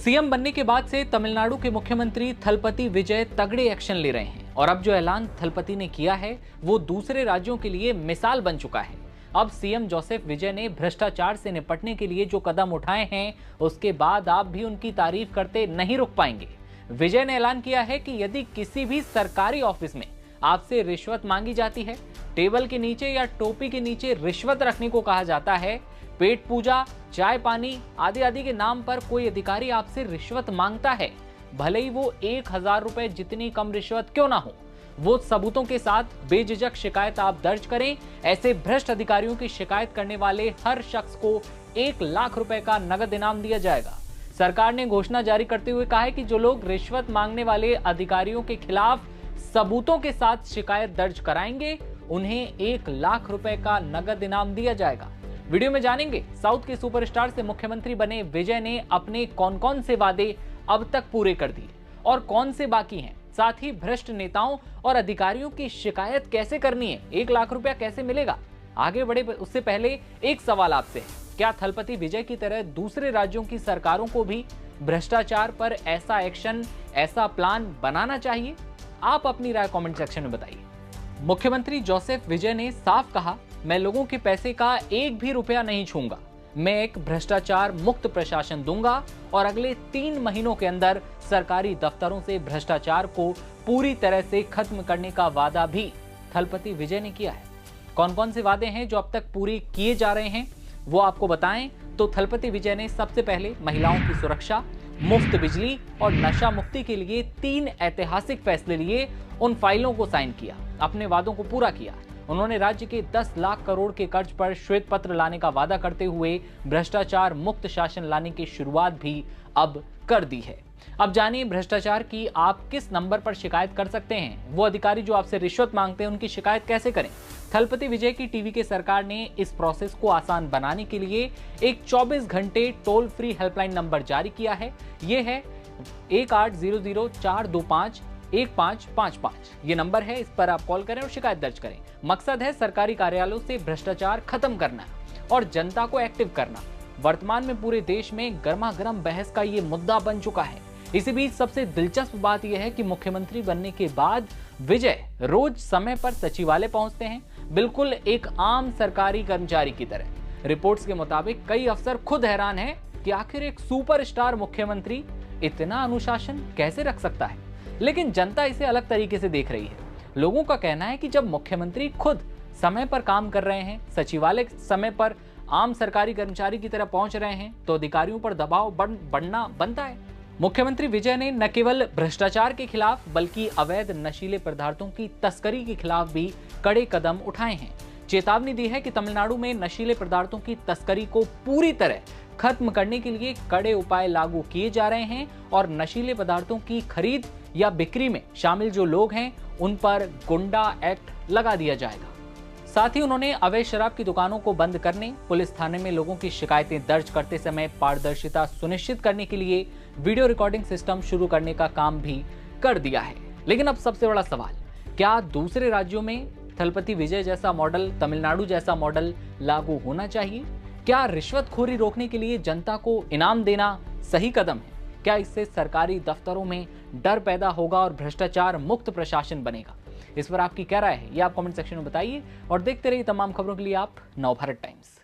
CM बनने के बाद से तमिलनाडु के मुख्यमंत्री थलपति विजय तगड़े एक्शन ले रहे हैं और अब जो ऐलान थलपति ने किया है वो दूसरे राज्यों के लिए मिसाल बन चुका है। अब सीएम जोसेफ विजय ने भ्रष्टाचार से निपटने के लिए जो कदम उठाए हैं उसके बाद आप भी उनकी तारीफ करते नहीं रुक पाएंगे। विजय ने ऐलान किया है कि यदि किसी भी सरकारी ऑफिस में आपसे रिश्वत मांगी जाती है, टेबल के नीचे या टोपी के नीचे रिश्वत रखने को कहा जाता है, पेट पूजा, चाय पानी आदि आदि के नाम पर कोई अधिकारी आपसे रिश्वत मांगता है, भले ही वो 1000 रुपए जितनी कम रिश्वत क्यों ना हो, वो सबूतों के साथ बेझिझक शिकायत आप दर्ज करें। ऐसे भ्रष्ट अधिकारियों की शिकायत करने वाले हर शख्स को 1 लाख रुपए का नगद इनाम दिया जाएगा। सरकार ने घोषणा जारी करते हुए कहा है कि जो लोग रिश्वत मांगने वाले अधिकारियों के खिलाफ सबूतों के साथ शिकायत दर्ज कराएंगे, उन्हें 1 लाख रुपए का नगद इनाम दिया जाएगा। वीडियो में जानेंगे साउथ के सुपरस्टार से मुख्यमंत्री बने विजय ने अपने कौन कौन से वादे अब तक पूरे कर दिए और कौन से बाकी हैं। साथ ही भ्रष्ट नेताओं और अधिकारियों की शिकायत कैसे करनी है, 1 लाख रुपया कैसे मिलेगा। आगे बढ़े उससे पहले एक सवाल आपसे है, क्या थलपति विजय की तरह दूसरे राज्यों की सरकारों को भी भ्रष्टाचार पर ऐसा एक्शन, ऐसा प्लान बनाना चाहिए? आप अपनी राय कमेंट सेक्शन में बताइए। मुख्यमंत्री जोसेफ विजय ने साफ कहा, मैं लोगों के पैसे का 1 भी रुपया नहीं छूंगा। मैं एक भ्रष्टाचार मुक्त प्रशासन दूंगा और अगले 3 महीनों के अंदर सरकारी दफ्तरों से भ्रष्टाचार को पूरी तरह से खत्म करने का वादा भी थलपति विजय ने किया है। कौन कौन से वादे हैं जो अब तक पूरे किए जा रहे हैं वो आपको बताएं तो थलपति विजय ने सबसे पहले महिलाओं की सुरक्षा, मुफ्त बिजली और नशा मुक्ति के लिए 3 ऐतिहासिक फैसले लिए, उन फाइलों को साइन किया, अपने वादों को पूरा किया। उन्होंने राज्य के 10 लाख करोड़ के कर्ज पर श्वेत पत्र लाने का वादा करते हुए भ्रष्टाचार मुक्त शासन लाने की शुरुआत भी अब कर दी है। अब जानिए भ्रष्टाचार की आप किस नंबर पर शिकायत कर सकते हैं। वो अधिकारी जो आपसे रिश्वत मांगते हैं उनकी शिकायत कैसे करें। थलपति विजय की टीवी के सरकार ने इस प्रोसेस को आसान बनाने के लिए एक 24 घंटे टोल फ्री हेल्पलाइन नंबर जारी किया है। ये है 1800-425-1555। ये नंबर है, इस पर आप कॉल करें और शिकायत दर्ज करें। मकसद है सरकारी कार्यालयों से भ्रष्टाचार खत्म करना और जनता को एक्टिव करना। वर्तमान में पूरे देश में गर्मा गर्म बहस का ये मुद्दा बन चुका है। इसी बीच सबसे दिलचस्प बात यह है कि मुख्यमंत्री बनने के बाद विजय रोज समय पर सचिवालय पहुंचते हैं, बिल्कुल एक आम सरकारी कर्मचारी की तरह। रिपोर्ट्स के मुताबिक कई अफसर खुद हैरान हैं कि आखिर एक सुपरस्टार मुख्यमंत्री इतना अनुशासन कैसे रख सकता है, लेकिन जनता इसे अलग तरीके से देख रही है। लोगों का कहना है कि जब मुख्यमंत्री खुद समय पर काम कर रहे हैं, सचिवालय समय पर आम सरकारी कर्मचारी की तरह पहुंच रहे हैं, तो अधिकारियों पर दबाव बढ़ना बनता है। मुख्यमंत्री विजय ने न केवल भ्रष्टाचार के खिलाफ बल्कि अवैध नशीले पदार्थों की तस्करी के खिलाफ भी कड़े कदम उठाए हैं। चेतावनी दी है कि तमिलनाडु में नशीले पदार्थों की तस्करी को पूरी तरह खत्म करने के लिए कड़े उपाय लागू किए जा रहे हैं और नशीले पदार्थों की खरीद या बिक्री में शामिल जो लोग हैं उन पर गुंडा एक्ट लगा दिया जाएगा। साथ ही उन्होंने अवैध शराब की दुकानों को बंद करने, पुलिस थाने में लोगों की शिकायतें दर्ज करते समय पारदर्शिता सुनिश्चित करने के लिए वीडियो रिकॉर्डिंग सिस्टम शुरू करने का काम भी कर दिया है। लेकिन अब सबसे बड़ा सवाल, क्या दूसरे राज्यों में थलपति विजय जैसा मॉडल, तमिलनाडु जैसा मॉडल लागू होना चाहिए? क्या रिश्वतखोरी रोकने के लिए जनता को इनाम देना सही कदम है? क्या इससे सरकारी दफ्तरों में डर पैदा होगा और भ्रष्टाचार मुक्त प्रशासन बनेगा? इस पर आपकी क्या राय है, ये आप कमेंट सेक्शन में बताइए और देखते रहिए तमाम खबरों के लिए आप नवभारत टाइम्स।